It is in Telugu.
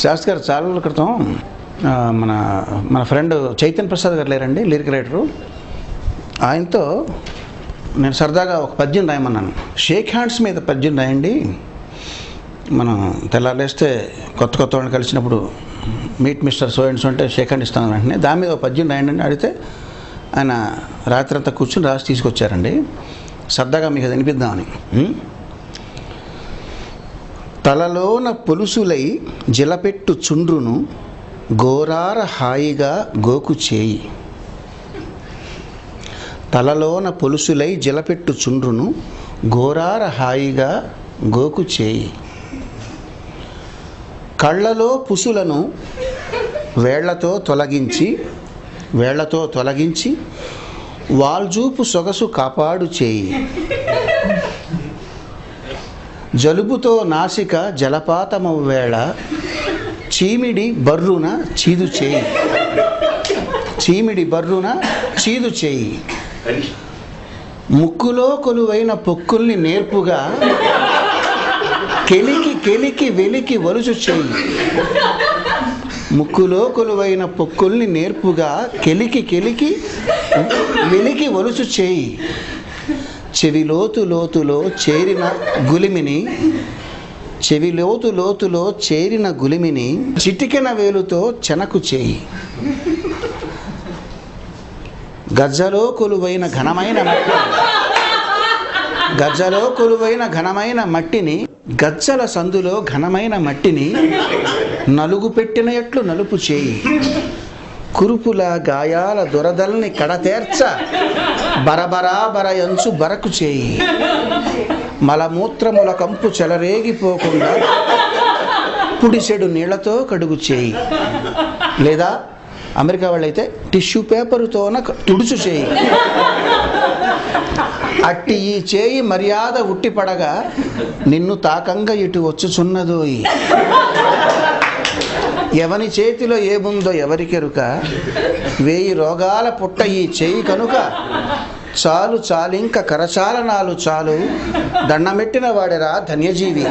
శాస్త్రి గారు చాలా రోజుల క్రితం మన మన ఫ్రెండ్ చైతన్య ప్రసాద్ గారు లేరండి, లిరిక్ రైటరు. ఆయనతో నేను సరదాగా ఒక పద్యం రాయమన్నాను. షేక్ హ్యాండ్స్ మీద పద్యం రాయండి, మనం తెల్లారేస్తే కొత్త వాళ్ళని కలిసినప్పుడు meet mister so and so అంటే షేక్ హ్యాండ్ ఇస్తాను వెంటనే. దాని మీద ఒక పద్యం రాయండి అని అడిగితే ఆయన రాత్రి అంతా కూర్చుని రాసి తీసుకొచ్చారండి. సరదాగా మీకు అది వినిపిద్దామని. తలలోన పొలుసులై జిలపెట్టు చుండ్రును గోరార హాయిగా గోకు చేయి. తలలోన పొలుసులై జిలపెట్టు చుండ్రును గోరార హాయిగా గోకు చేయి. కళ్ళలో పుసులను వేళ్లతో తొలగించి వాల్జూపు సొగసు కాపాడు చేయి. జలుబుతో నాసిక జలపాతమవ్వేళ చీమిడి బర్రున చీదు చేయి. ముక్కులో కొలువైన పొక్కుల్ని నేర్పుగా కెలికి వెలికి వలుచు చేయి. ముక్కులో కొలువైన పొక్కుల్ని నేర్పుగా కెలికి వెలికి వలుచు చేయి. చెవిలోతులో చేరిన గులిమిని చిటికెన వేలుతో చెనకు చేయి. గజ్జలో కొలువైన ఘనమైన మట్టిని గజ్జల సందులో ఘనమైన మట్టిని నలుగు పెట్టిన ఎట్లు నలుపు చేయి. కురుపుల గాయాల దురదల్ని కడతేర్చ బరయంచు బరకు చేయి. మలమూత్రముల కంపు చెలరేగిపోకుండా పుడిసెడు నీళ్లతో కడుగు చేయి. లేదా అమెరికా వాళ్ళైతే టిష్యూ పేపరుతోన తుడుచు చేయి. అట్టి ఈ చేయి మర్యాద ఉట్టిపడగా నిన్ను తాకంగా ఇటు వచ్చుచున్నదోయి. ఎవని చేతిలో ఏముందో ఎవరికెరుక, 1000 రోగాల పుట్ట ఈ చేయి కనుక. చాలింక కరచాలనాలు చాలు, దండమెట్టిన వాడెరా ధన్యజీవి.